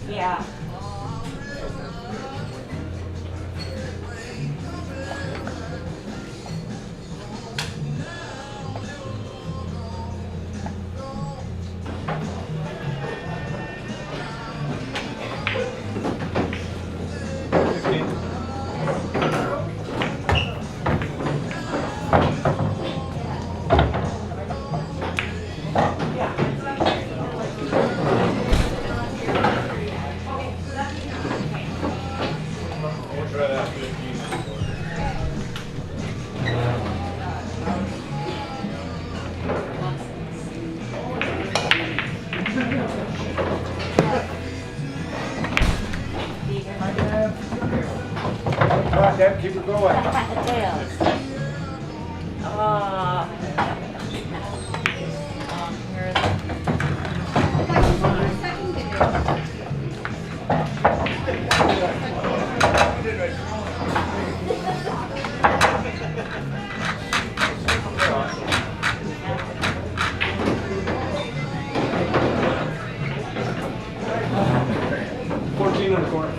Yeah. Keep it going. In the corner.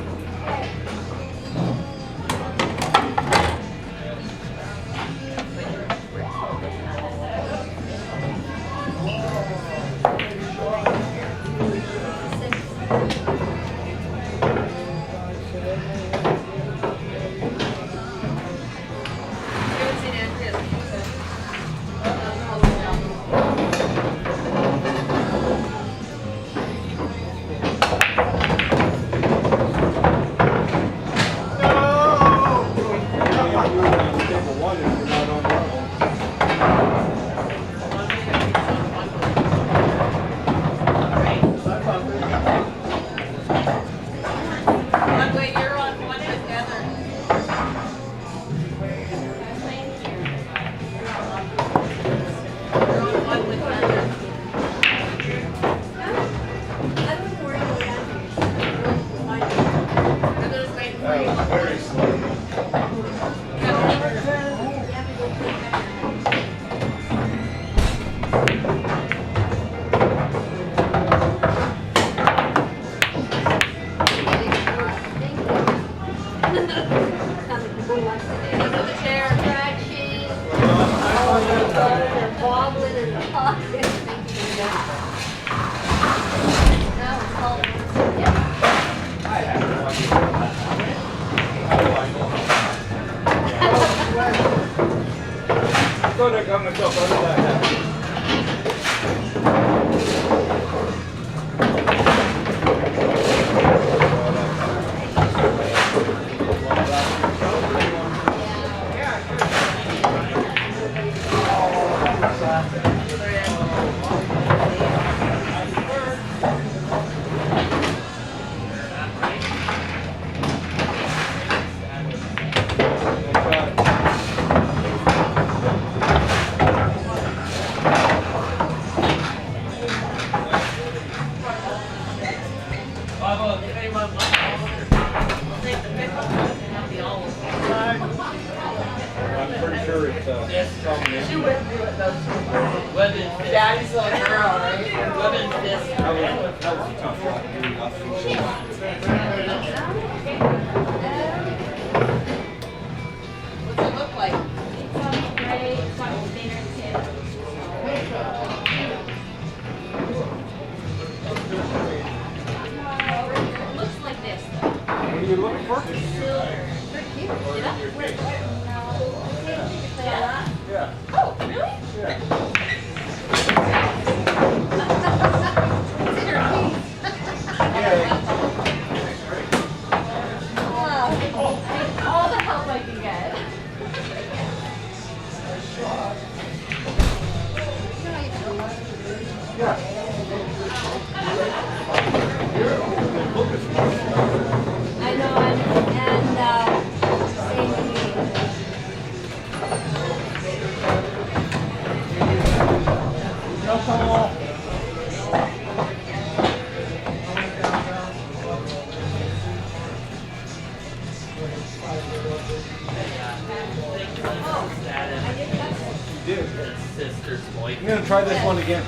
Daddy's little girl, right? Women's this. That was a tough one. What's it look like? It's gray, it's got container too. It looks like this though. What are you looking for? Silver. They're cute. Yeah. Yeah. Oh, really? Yeah. All the help I can get. I know, and same to me. I'm gonna try this one again.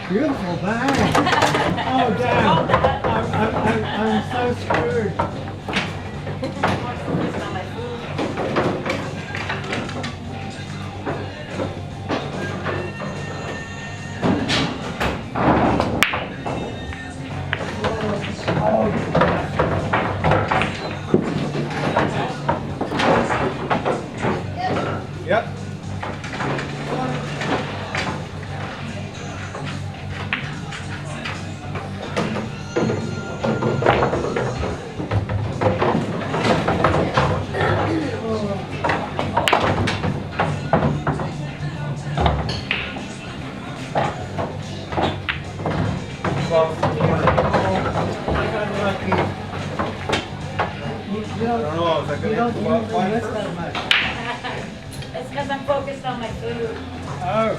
Beautiful bag. Oh, damn. I'm so screwed. Yep. It's because I'm focused on my food. Oh.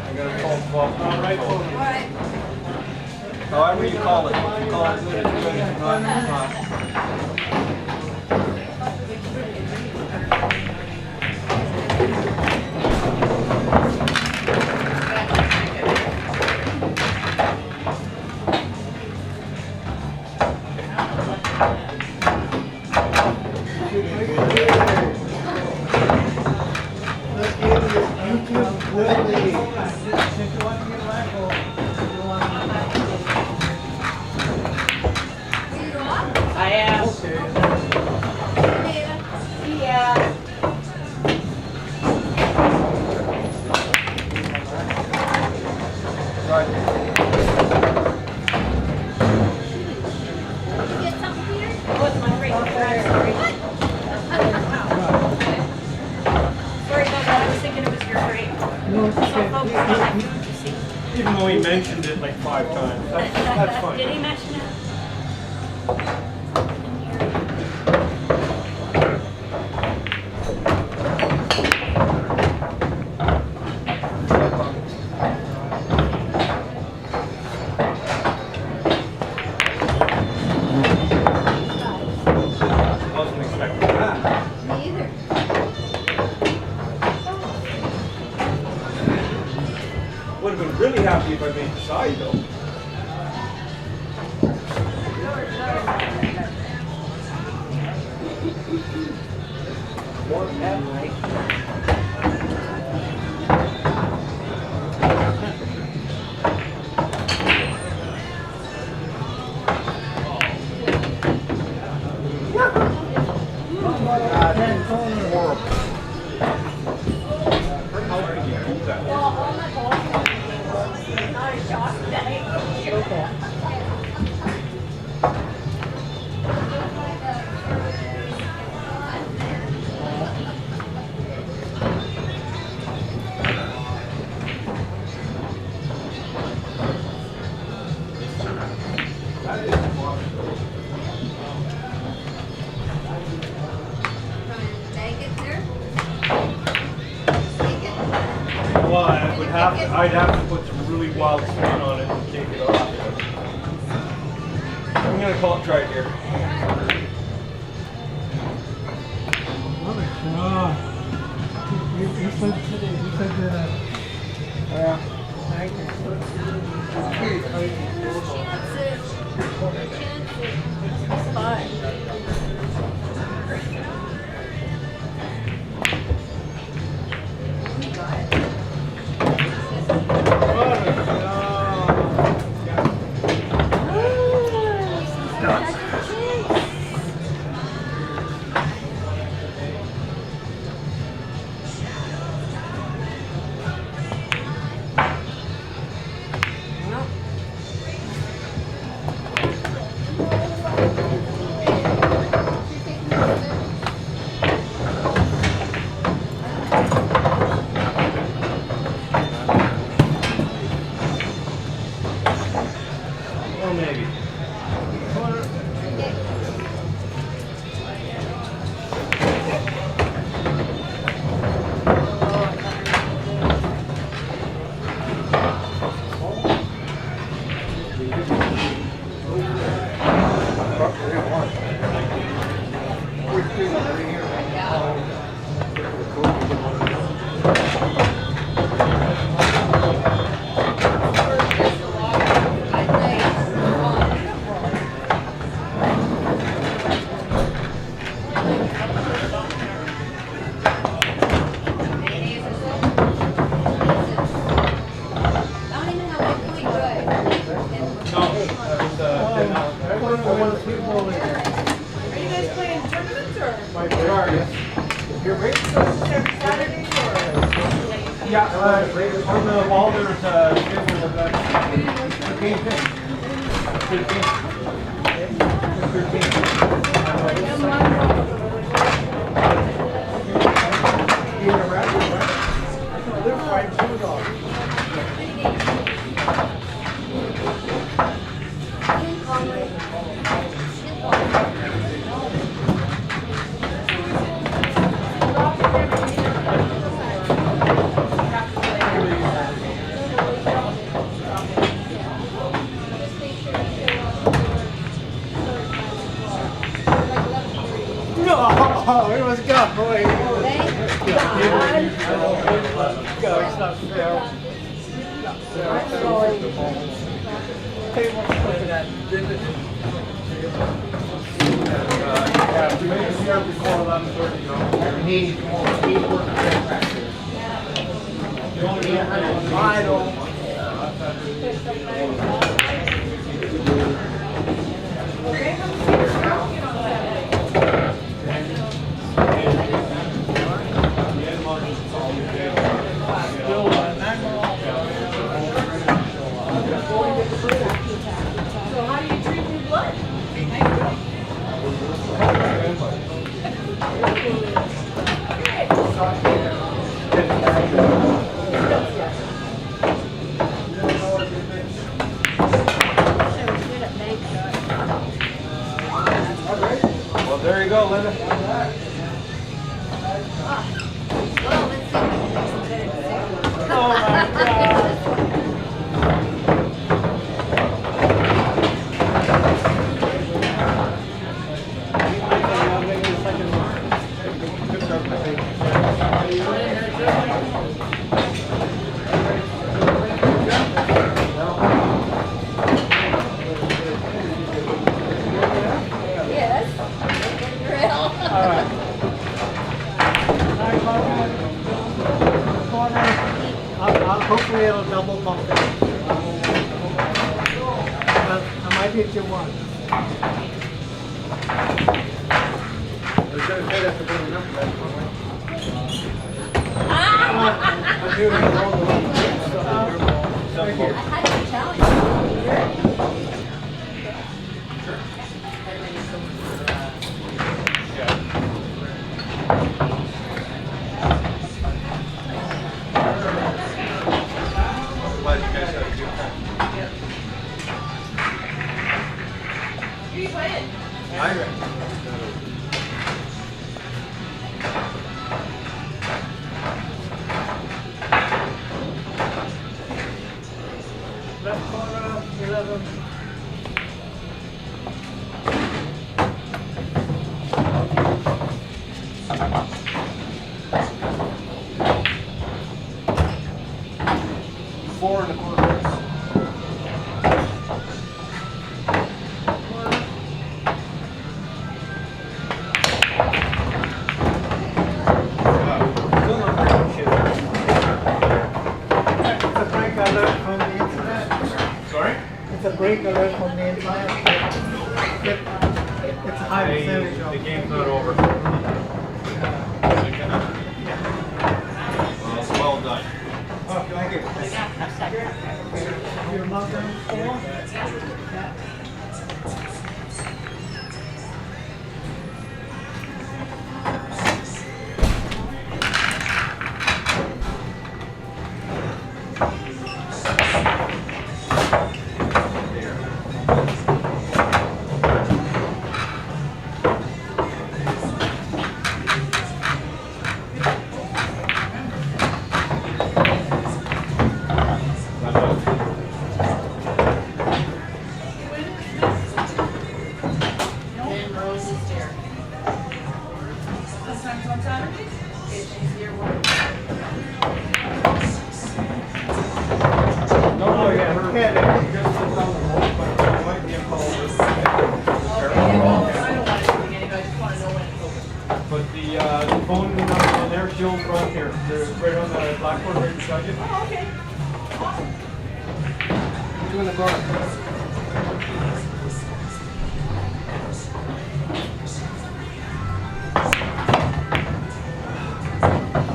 I gotta call 12. All right. However you call it. If you call it good, it's good. If not, it's not. I am. Yeah. Oh, it's my break. I'm sorry. Sorry about that. I was thinking it was your break. No, it's So okay. focused on my food, you see. Even though he mentioned it like 5 times. That's fine. Did he mention it? Wasn't expecting that. Me either. Would have been really happy if I made the side though. Well, I'd have to put some really wild spin on it and take it off. I'm gonna call it try it here. Oh my God. You said that. It's fine. On the wall there's a schedule of that. 13. Oh, it was going. Go, it's not fair. Yeah, we made it here before 11:30. Need more work practice. You only need 100 vital. So how do you treat your blood? Well, there you go, Lynda. Well, let's see. Oh my God. Hopefully it'll double bump it. I might hit you once. I'm doing it all the way. Thank you. I had to challenge you. Glad you guys had a good time. Who are you playing? Left corner, 11. Four and a quarter. It's a break alert from the internet. Sorry? It's a break alert from the internet. It's a high percentage of. The game's not over. Well done. Oh, thank you. Your mother four? Blackboard right beside you. Oh, okay. Two in the corner.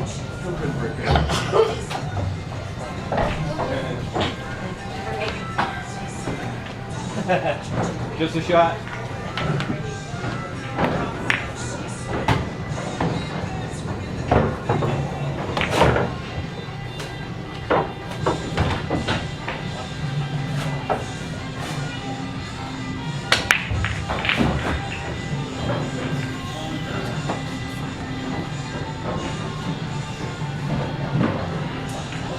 Still couldn't break it. Just a shot.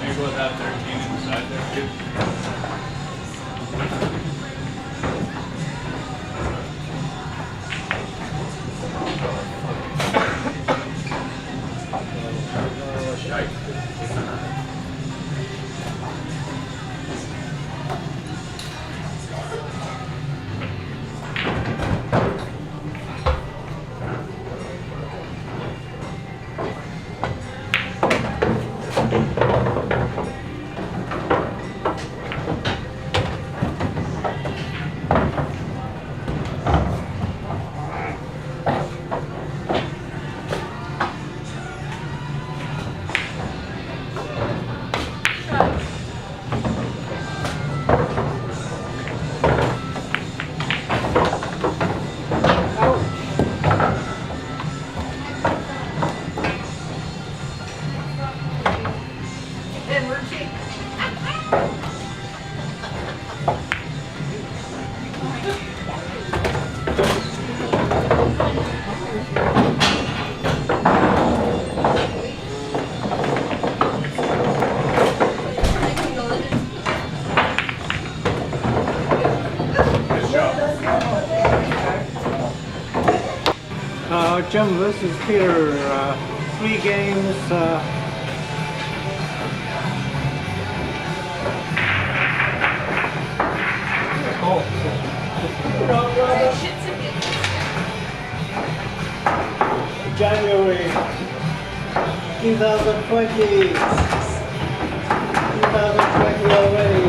Maybe we'll have 13 inside there. Good. Jim versus Peter, 3 games. January 2020. 2020 already.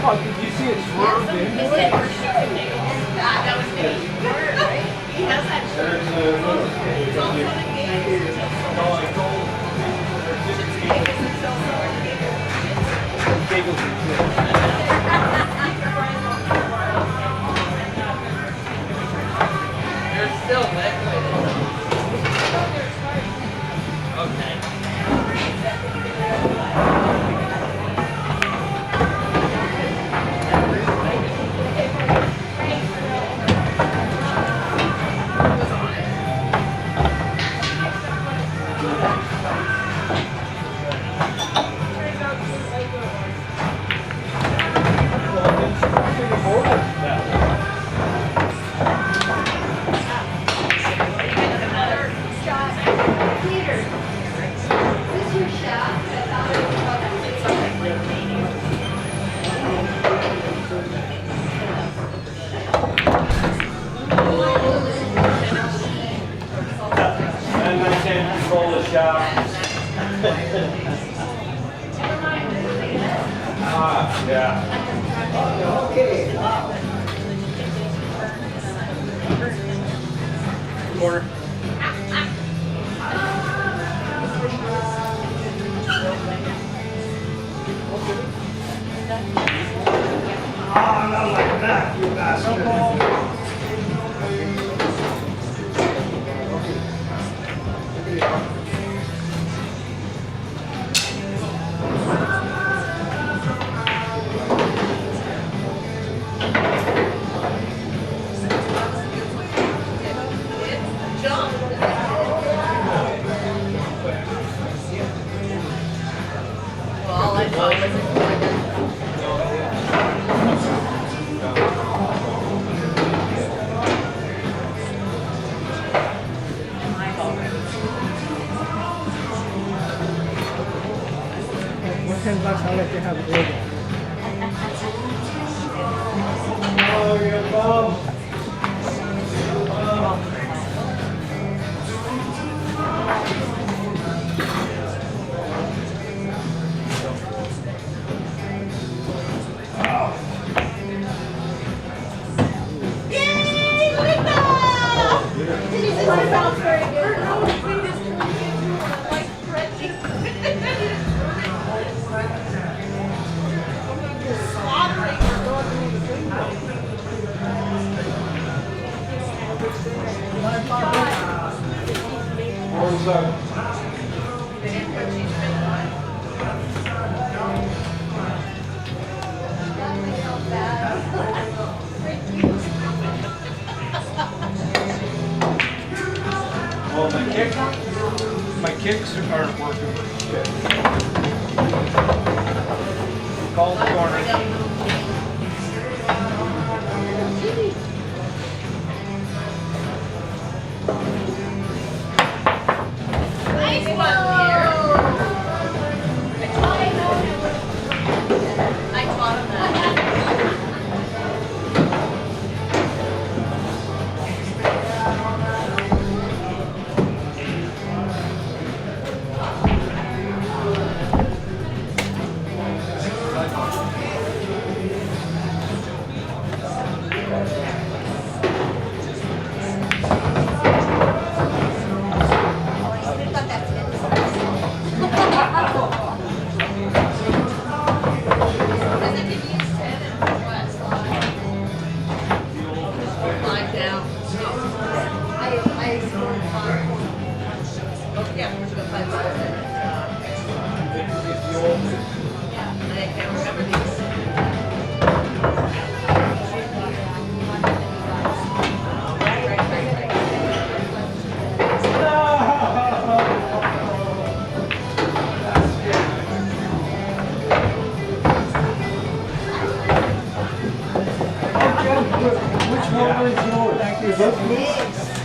Oh, did you see it swerved in? He has that shirt. You're still liquid. Okay. And I can't control the shot. Yeah. Okay. Corner. Oh, not like that, you bastard. Well, I thought it was $10, I'll let you have it later. Oh, you're bum. Well, my kicks aren't working. Call the corner. Nice one, dear. I taught him that.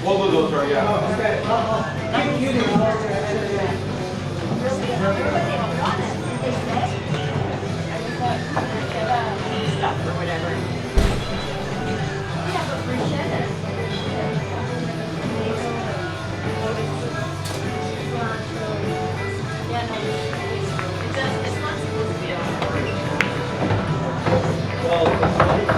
Both of those are, yeah. Stuff or whatever. Yeah, but for sure. Yeah, no, it does, it's not supposed to be a Well, it's funny,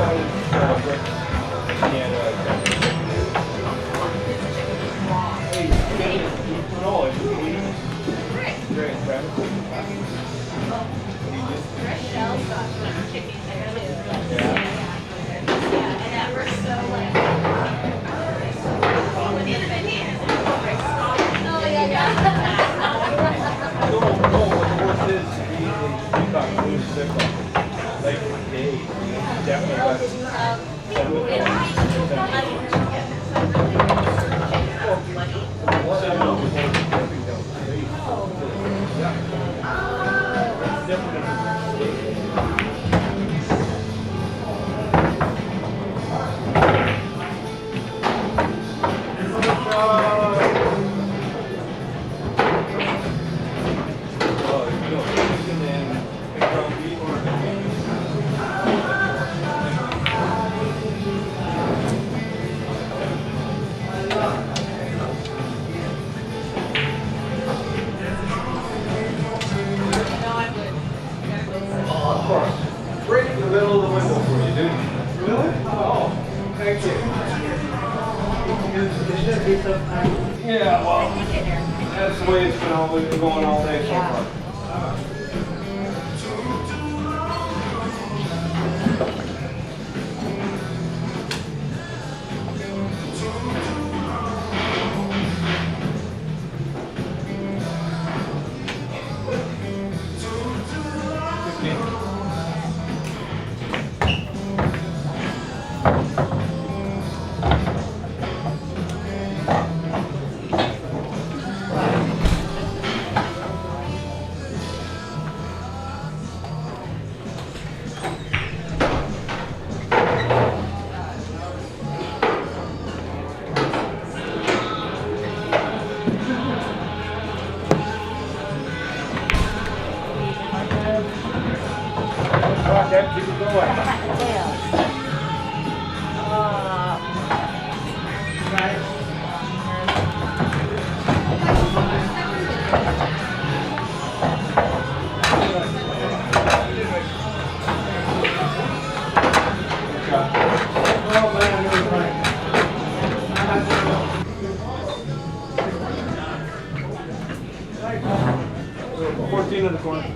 Right in the middle of the window for you, dude. Really? Oh, thank you. Yeah, well, that's the way it's been always going all day so far. 14 in the corner.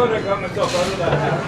I got myself out of that hat.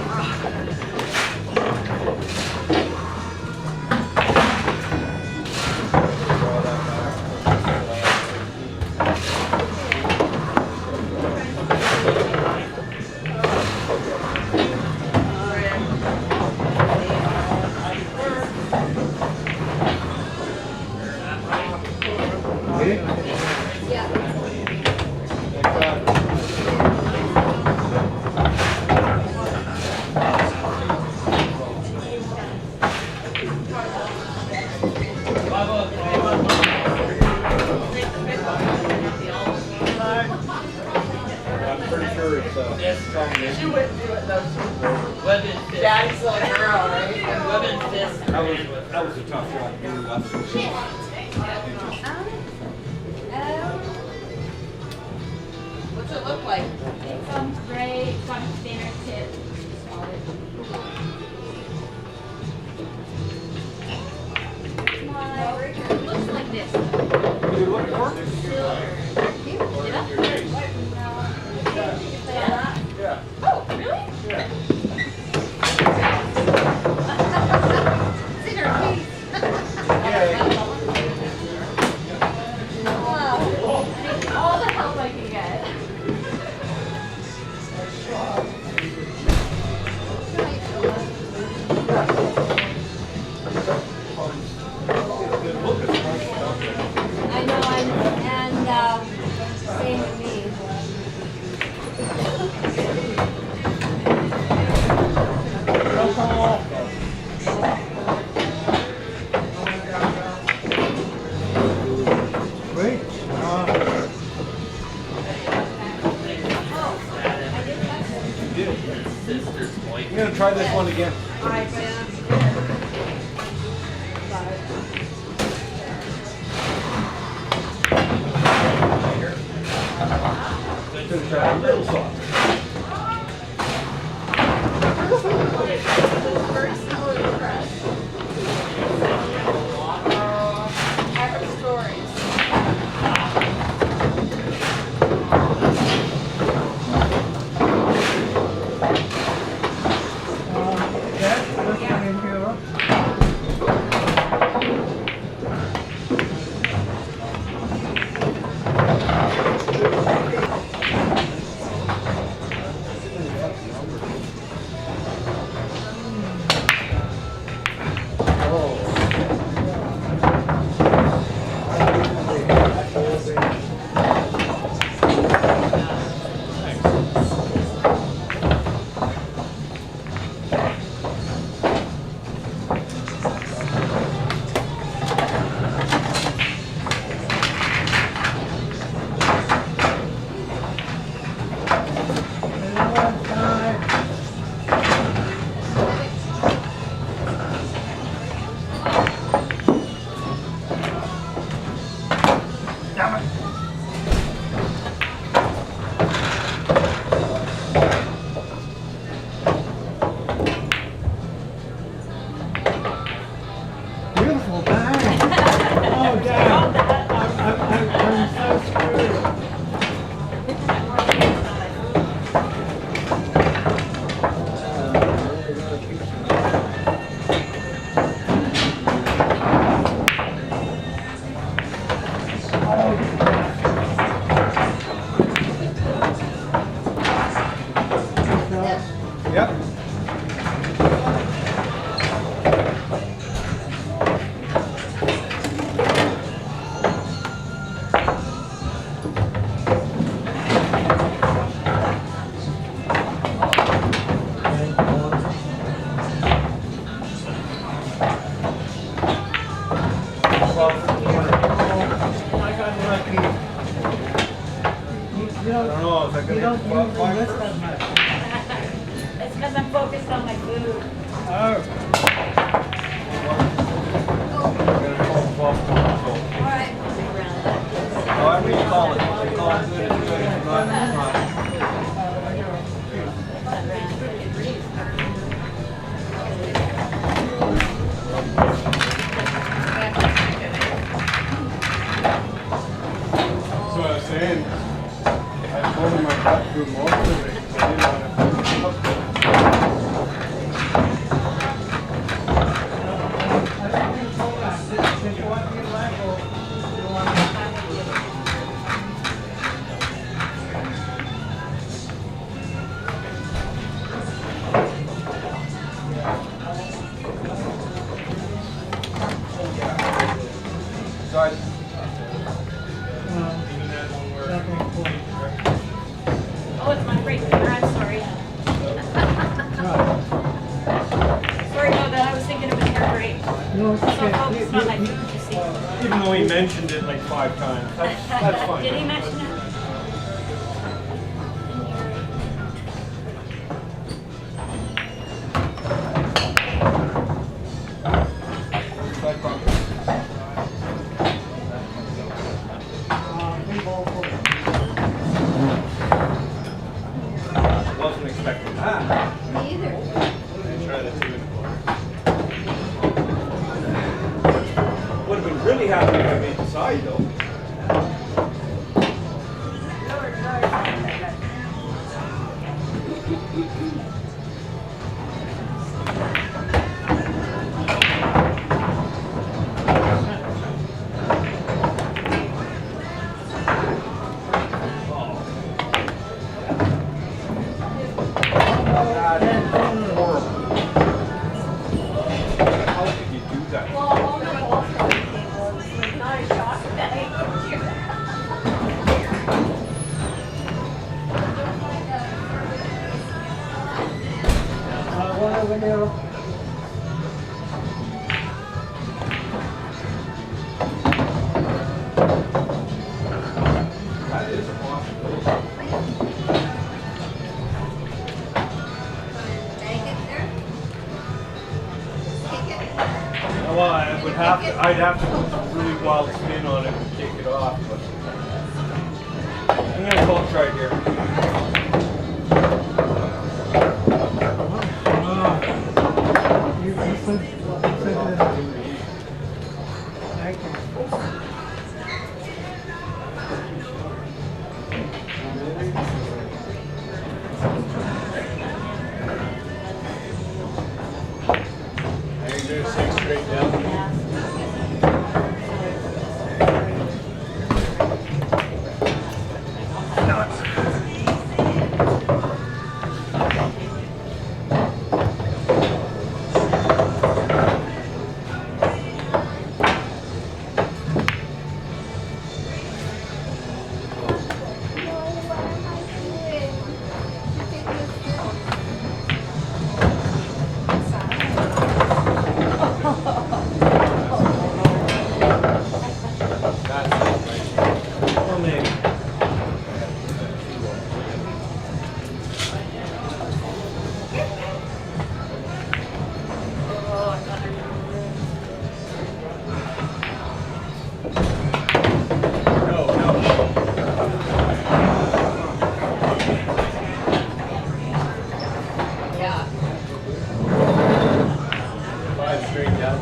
She wouldn't do it though. Daddy's little girl, right? That was a tough one. What's it look like? It comes gray, it's got a thinner tip. It looks like this. What are you looking for? Yeah. Oh, really? Yeah. It's in her teeth. All the help I can get. I know, and same with me. Wait. I'm gonna try this one again. Gonna try a little soft. Very similar to Crash. I heard stories. That No, it's So okay. focused on my food, you see. Even though he mentioned it like 5 times. That's fine. Did he mention it? Wasn't expecting that. Me either. Would have been really happy if I made the side though. How could you do that? One over there. That is a possibility. Take it there. Take it. Well, I'd have to put some really wild spin on it and take it off, but I'm gonna both right here. You said that. Thank you. Are you gonna sit straight down? Well, maybe. No, no. Yeah. 5 straight down.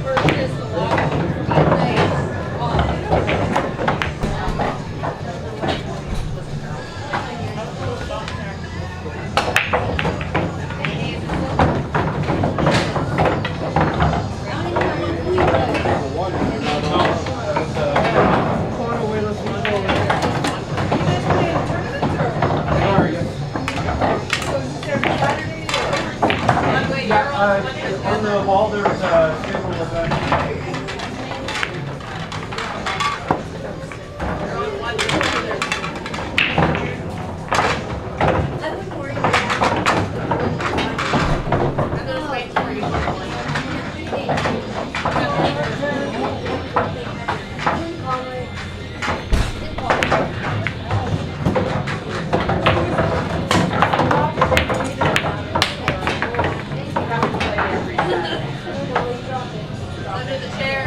First is the walk. My legs. On the wall, there's a schedule event. I wouldn't worry about it. I'm gonna wait for Under the chair.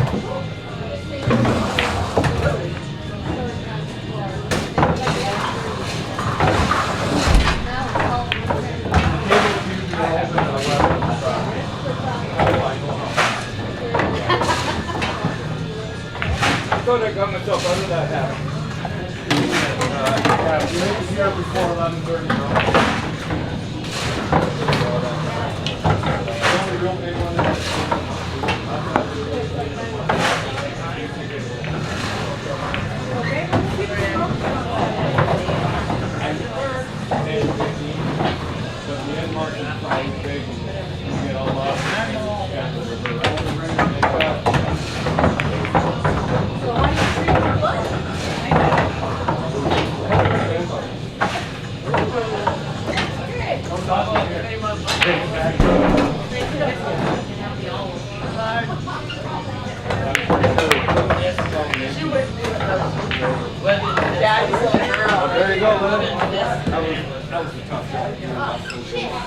I thought I got myself out of that habit. Yeah, you make it here before 11:30, The only real big one is There you go, Lynda. That was a tough job.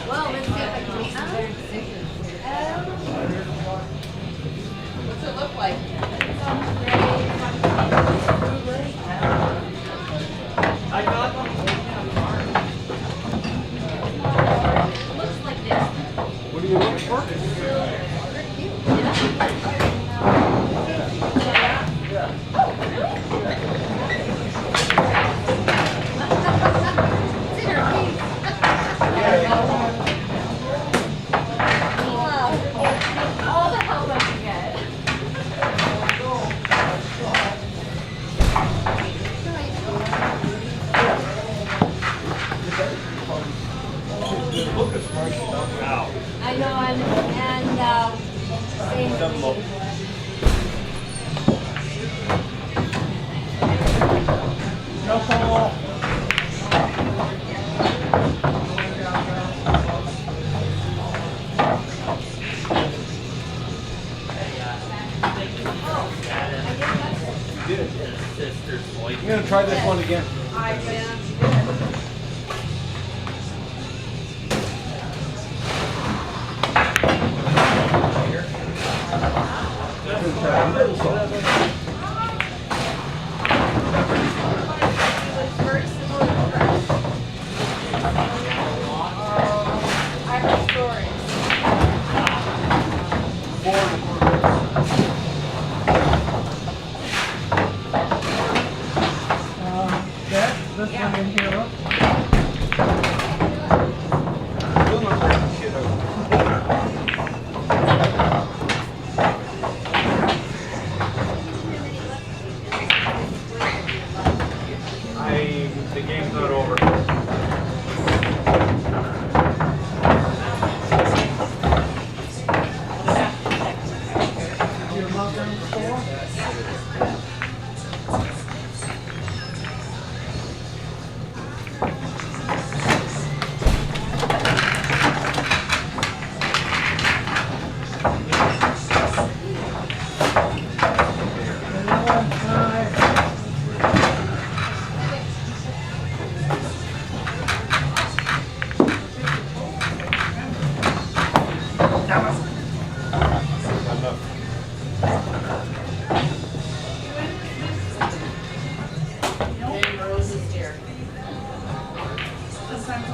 Well, let's see if I can make some better decisions. What's it look like? I got them. It looks like this. What are you looking for? It's in your piece. All the help I can get. I know, No call. You did. I'm gonna try this one again. Very similar to Fresh. I heard stories. This one in here. Still not breaking shit out. The game's not over. Your mother and store?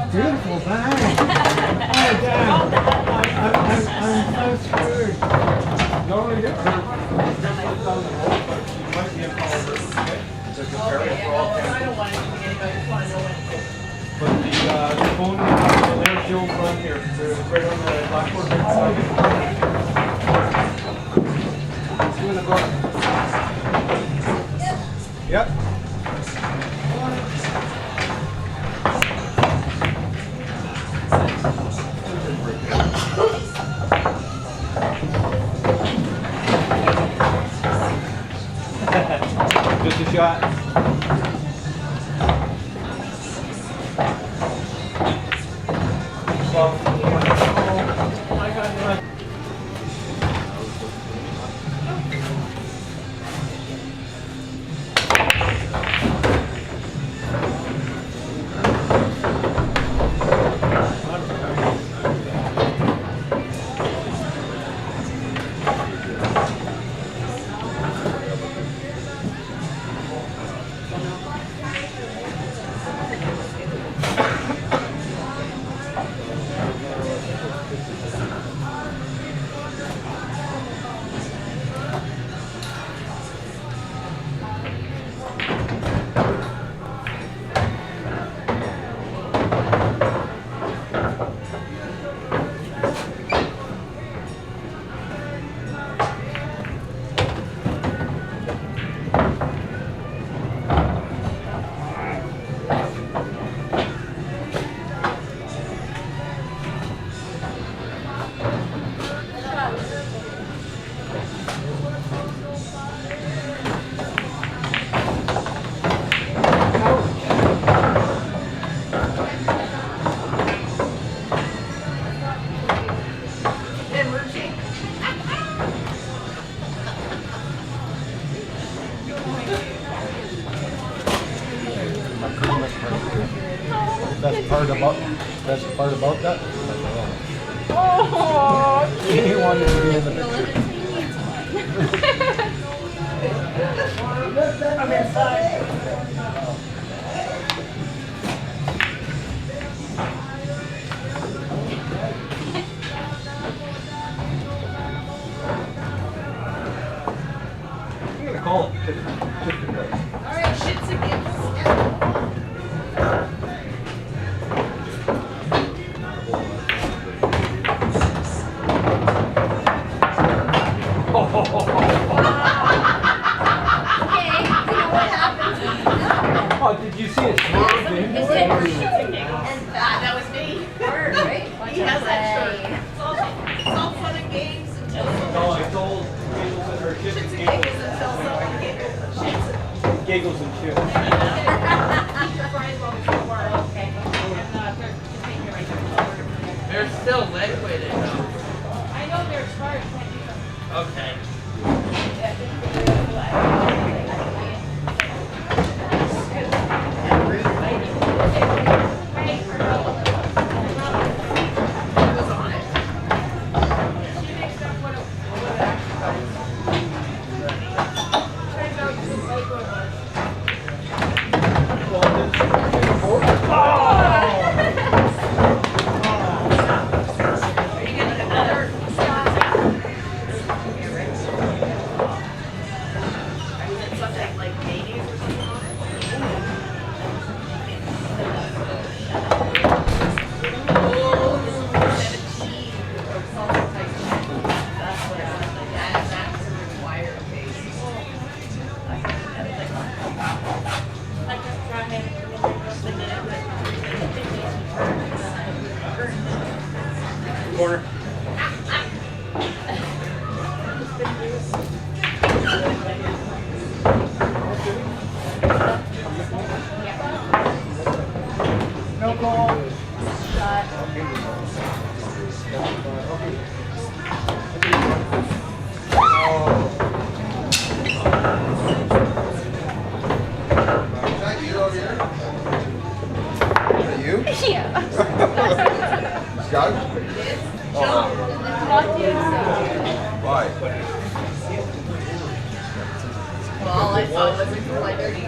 Beautiful bag. Oh, damn. I'm so screwed. Not only that, but you might be in power, okay? To compare it for all I ten. don't want anything, anybody just want to know when. But the phone, there's Joe front here, right on the blackboard right beside you. Two in the corner. Yep. Just a shot. best part about that? Oh, He wanted to be in the picture. I'm inside. I'm gonna call him. All right, shits and giggles. Okay, you know what happened? Oh, did you see it swerve into Is it? it and that was me. Word, right? He has that shirt. It's all fun and games until No, I told Giggles and her shits shits and and giggles until someone giggles. Shits. giggles and shit. Keep your fries while we still work. Okay. And they're take it right there. They're still liquid though. I know they're expired. Can't use them. Okay. Yeah, just put it in the flag. Something like mayonnaise or something on it. Corner. No call. Is that you over here? Is that you? Yeah. Scott? Not you. Why? Well, all I saw was a like dirty.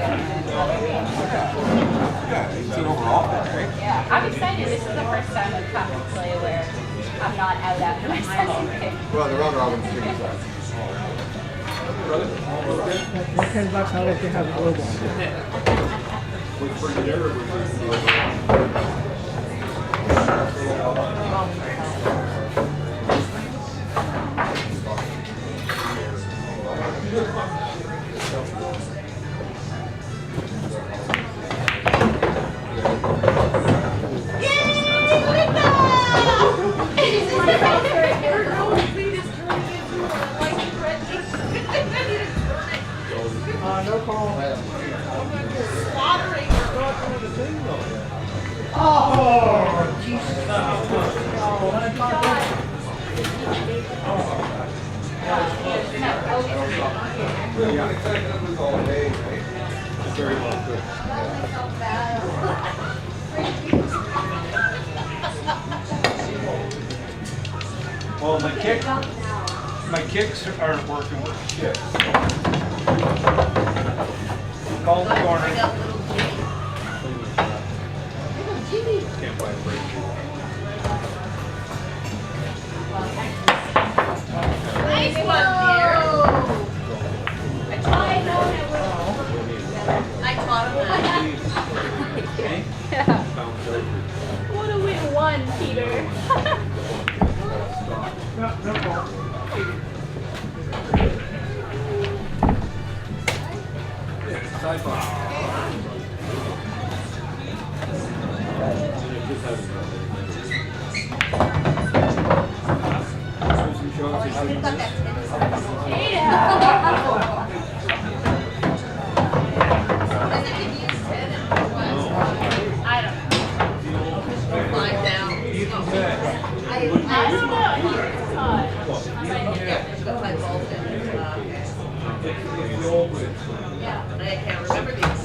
Yeah, it's an overall, right? Yeah, I'm excited. This is the first time I've come to play where I'm not out after my second pick. Well, the round robin's too fast. $10, I'll let you have a little one. No call. Oh, Jesus. Very well, good. Well, my kicks aren't working with shit. Call the corner. Can't find a break. Nice one, dear. I taught him that. Yeah. What a win one, Peter. No call. I don't know. Lie down. I don't know. He's hot. Yeah, but my balls in. Yeah, but I can't remember these.